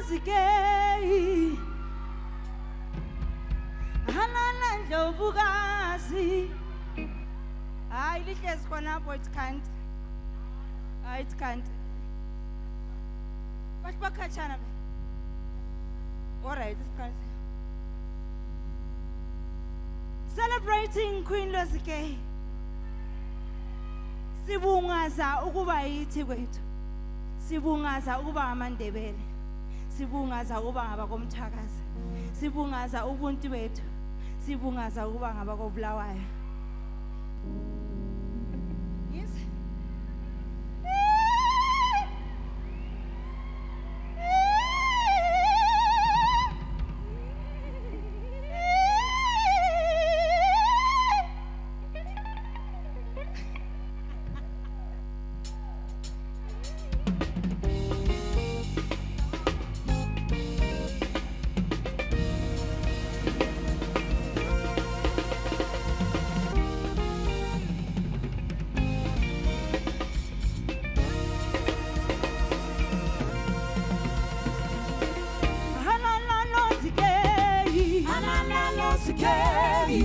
lozike halala ndlovukazi hayi lihlezi khona apho it can't it can't bathi bakhatshana be all right it can't celebrating Queen Lozike sibungaza ukuba yithi kwethu sibungaza ukuba amaNdebele sibungaza ukuba ngaba komthakazi sibungaza ubuntu bethu sibungaza ukuba ngaba koBulawayo yes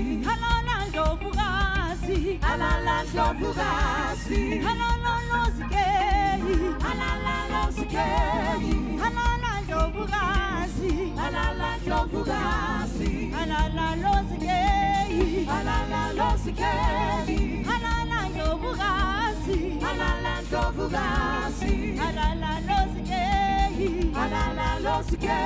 halala ndlovukazi halala ndlovukazi halala lozike halala lozike halala ndlovukazi halala ndlovukazi halala lozike halala lozike halala ndlovukazi halala ndlovukazi halala lozike halala lozike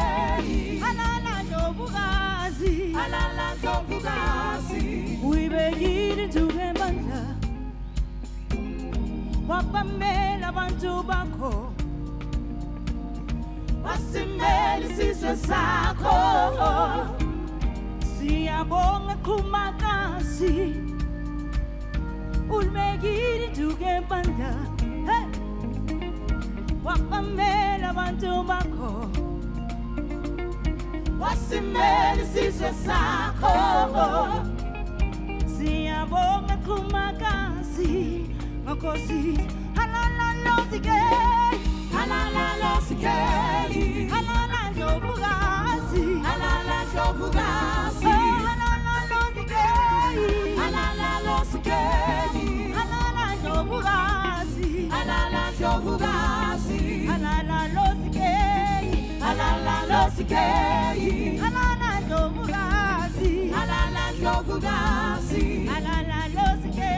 halala ndlovukazi halala ndlovukazi uyibekile ntukembandla wapamela abantu bakho wasimela isizwe sakho siyabonga qhumakazi ulibekile ntukembandla wapamela abantu bakho wasimela isizwe sakho siyabonga qhumakazi Makosi halala lozike halala lozike halala ndlovukazi halala ndlovukazi halala lozike halala lozike halala ndlovukazi halala ndlovukazi halala lozike halala lozike halala ndlovukazi halala ndlovukazi halala lozike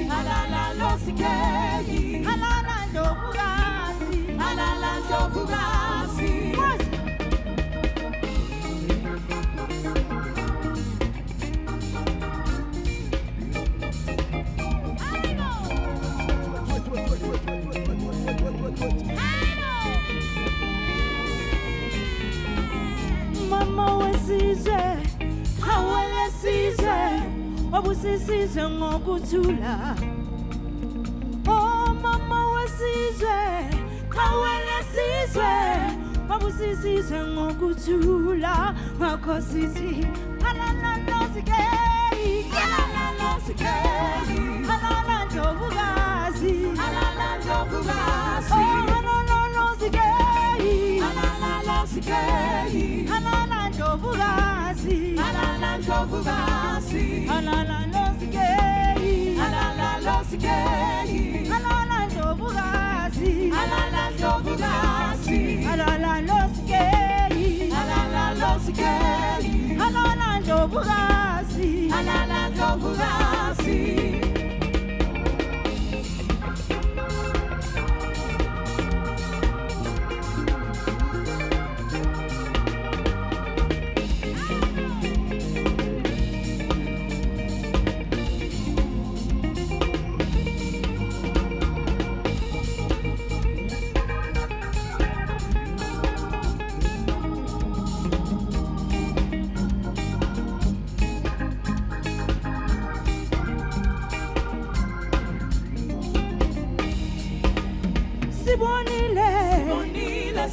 halala lozike halala ndlovukazi halala ndlovukazi Mama wesizwe hawele sizwe wabusisizwe ngokuthula Oh mama wesizwe hawele sizwe wabusisizwe ngokuthula Makosithi halala lozike halala lozike halala ndlovukazi halala ndlovukazi halala lozike halala lozike halala ndlovukazi halala ndlovukazi halala lozike halala lozike halala ndlovukazi halala ndlovukazi halala lozike halala lozike halala ndlovukazi halala ndlovukazi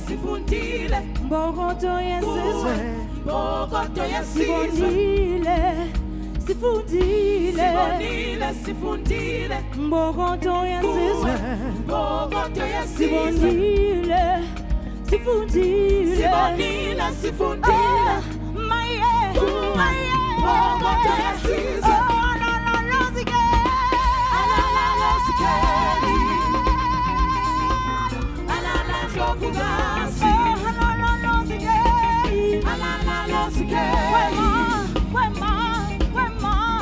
Sifundile Mbokoto yesizwe Mbokoto yesizwe Sifundile Sifundile Mbokoto yesizwe Mbokoto yesizwe sifundile sibonile sifundile maye maye Moto yasizwe alalalasike alalasikeli alalasokugasi alalalasike alalasikeli wema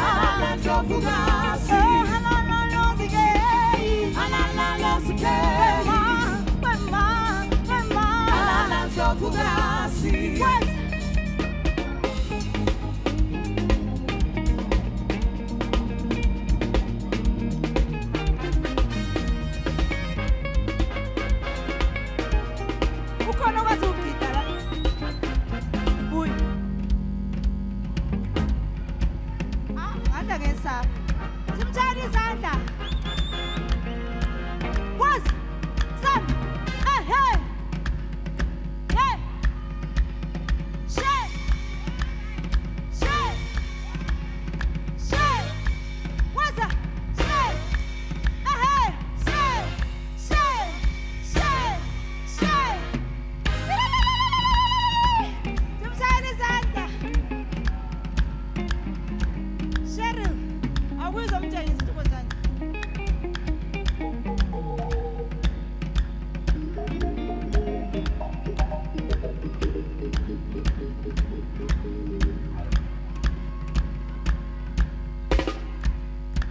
alalasokugasi alalalasike alalasikeli alalasokugasi ukhona kwazi ukugida la uyi ngada ngesapha simtshayela izandla kwazi sam hey hey she waza she hey she simtshayela izandla Cheryl awuzomtshela isituko sanje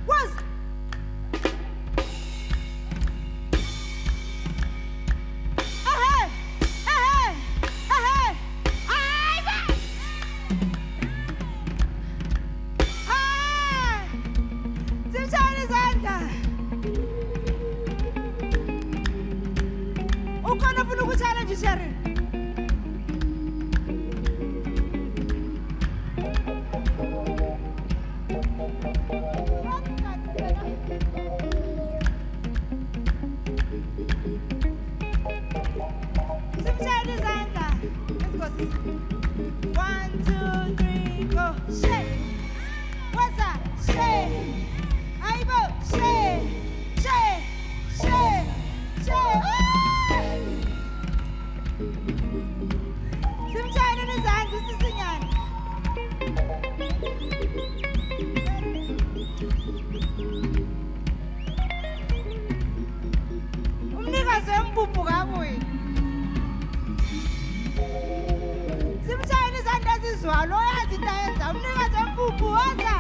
was simtshayela izandla ukhona ufuna ukutshayela nje Cheryl simtshayela izandla let's go sis 1 2 3 go shake what's up shake aibo shake simtshayela izandla sisinyana umnikazi wempuphu kabuye simtshayela izandla ezizwayo oyazi into ayenza umnikazi wempuphu waza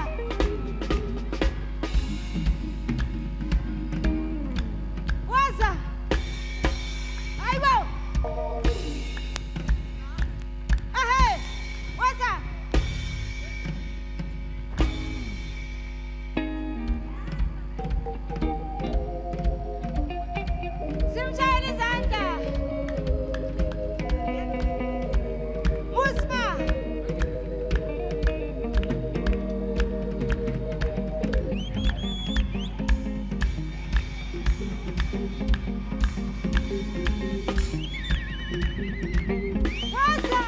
ayibo waza simtshayela izandla musma waza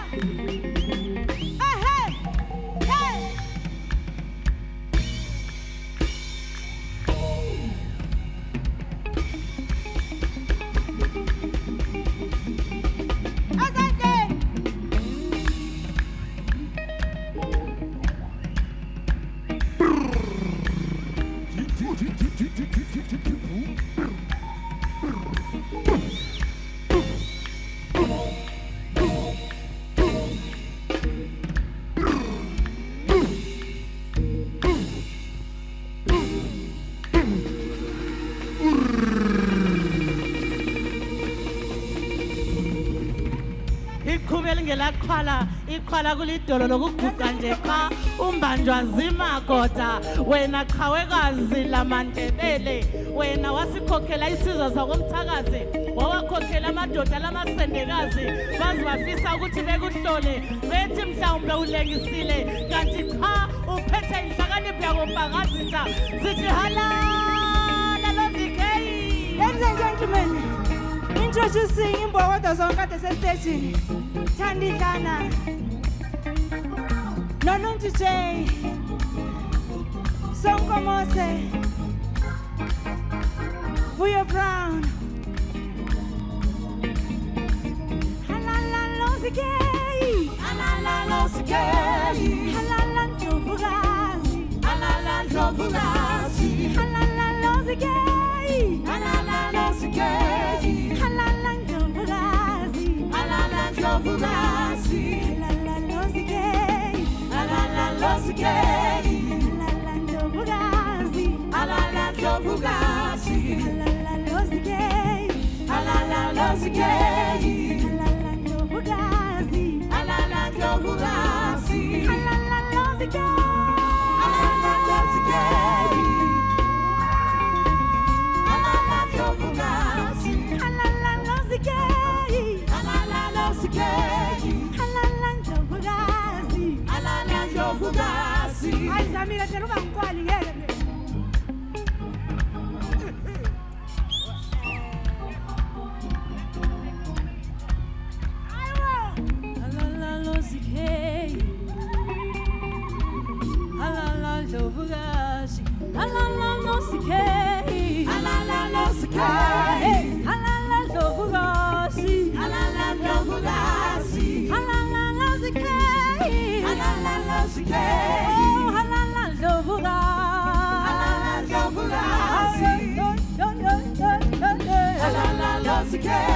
iqhubela ngelaqhwala iqhwala kulidolo lokuguqa nje cha umbanjwa zimagoda wena qhawekazi lamandebele wena wasikhokhela isizwe sakomthakazi wawakhokhela amadoda lamasendekazi bazi bafisa ukuthi bekuhlole bethi mhlawumbe ulengisile kanti cha uphethe inhlakanipho yakompakazitha sithi halala lozikeyi. Ladies and gentlemen, introducing Imbokodo Zonkade sestage. Thandidlana Nonuntu J Sonkomose Vuyo Brown Lozikei. Alala Lozikei. Halala Ndlovukazi. Alala Ndlovukazi. Halala Lozikei. Alala Lozikei. Halala Ndlovukazi. Alala Ndlovukazi. Halala Lozikei. Alala Lozikei. Halala Ndlovukazi. Alala Ndlovukazi. Halala Lozikei. Alala Lozikei. Halala Ndlovukazi. Alala Ndlovukazi. Halala Lozikei. Alala Lozikei. Alala Ndlovukazi. Halala Lozikei. Alala Lozikei. Halala Ndlovukazi. Alala Ndlovukazi. Hayi Zamile phela uba ngikwali ngeke mina. Halala Lozikei. Halala Ndlovukazi. Halala Lozikei. Alala Lozikei. Halala Ndlovukazi. Alala Ndlovukazi. Halala Lozikei. Alala Lozikei. Oh, halala Ndlovukazi. Alala Ndlovukazi. Alala Lozikei.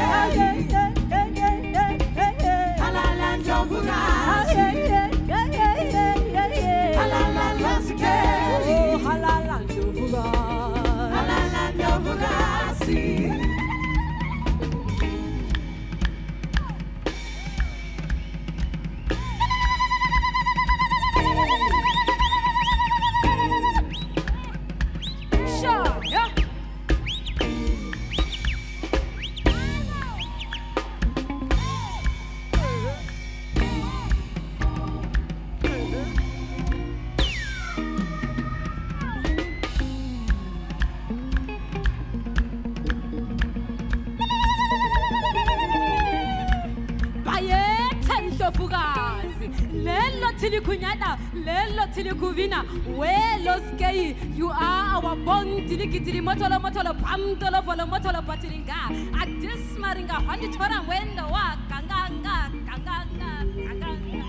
Alala Ndlovukazi. Alala Lozikei. Oh, halala Ndlovukazi. Alala Ndlovukazi. Sure, yeah. Bayethe Ndlovukazi, lelo thili kunyata, lelo thili kuvina, welo skei, you are our bond, tilikitili motolo motolo, pamtolo volo motolo patilinga, adis maringa, handi tora wendo wa, kanganga, kanganga, kanganga.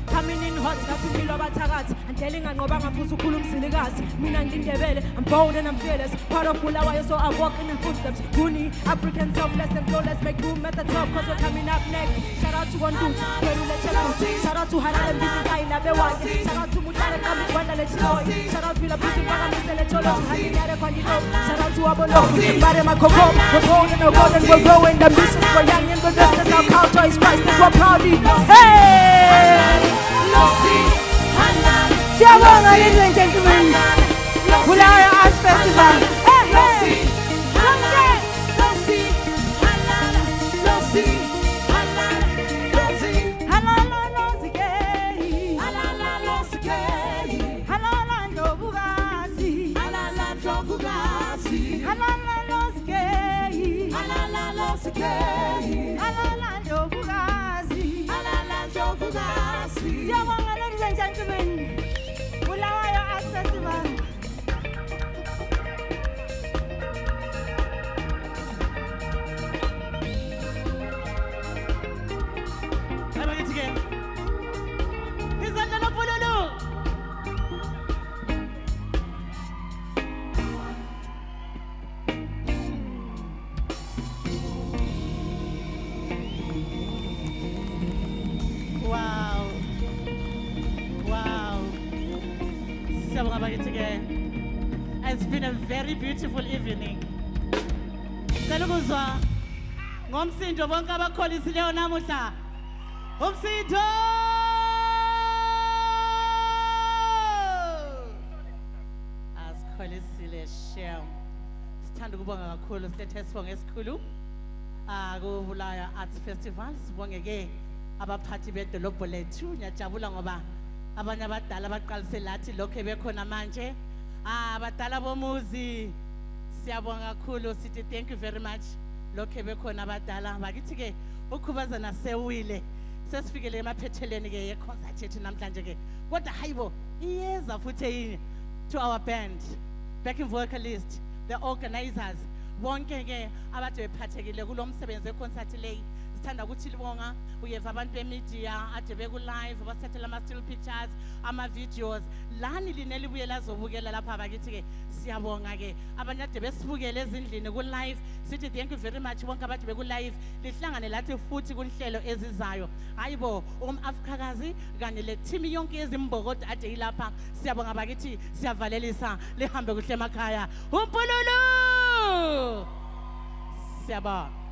Coming in hot, ngathi impilo abathakathi andlela inganqoba ngaphuza ukhula umzilikazi mina ngindebele I'm bold and I'm fearless part of Bulawayo so I walk in the footsteps Guni African selfless and flawless make room at the top cause we're coming up next shout out to Wandus Perule Chelaus shout out to Halal Bizikai Nabewazi shout out to Mutare Kambi Kwanda Lechiloi shout out to La Bizi Mwana Misele Cholo Hanyare Kwandito shout out to Abolo Mbare Makoko we're bold and we're golden we're growing the business we're young and we're restless our culture is priceless we're proudly hey Siyabonga ladies and gentlemen Bulawayo Arts Festival hey hey Halala Lozikei Halala Ndlovukazi Halala Lozikei Halala Ndlovukazi Siyabonga ladies and gentlemen Bulawayo Arts Festival Have it again. He's under the Fululu. Wow. Wow. Siyabonga bakithi again. It's been a very beautiful evening. Ngicela ukuzwa ngomsindo bonke abakholisileyo namuhla. Umsindo! Asikholisile Shem. Sithanda ukubonga kakhulu silethe sibonge esikhulu. Ku Bulawayo Arts Festival sibonge ke abaphathi bedolobho lethu. Ngiyajabula ngoba abanye abadala baqalise lathi lokho bekhona manje. Abadala bomuzi Siyabonga kakhulu sithi thank you very much. Lokhe bekhona abadala bakithi ke ukhubazana sewile. Sesifikele emaphetheleni ke ye-concert yethu namhlanje ke. Kodwa hayibo iyeza futhi yini to our band, backing vocalist, the organizers. Bonke ke abade bephathekile kulo msebenzi we-concert leyi. Sithanda ukuthi libonga uyeva abantu bemedia ade beku live basathela ama still pictures, ama videos. Lani lineli buye lazobukela lapha bakithi ke siyabonga ke abantu ade besibukele ezindlini ku live. Sithi thank you very much bonke abade beku live. Lihlangane lathi futhi kunhlelo ezizayo. Hayibo Afrikakazi kanye le team yonke yezimbokodo ade ilapha. Siyabonga bakithi siyavalelisa lihambe kuhle emakhaya. Umpululu! Siyabonga.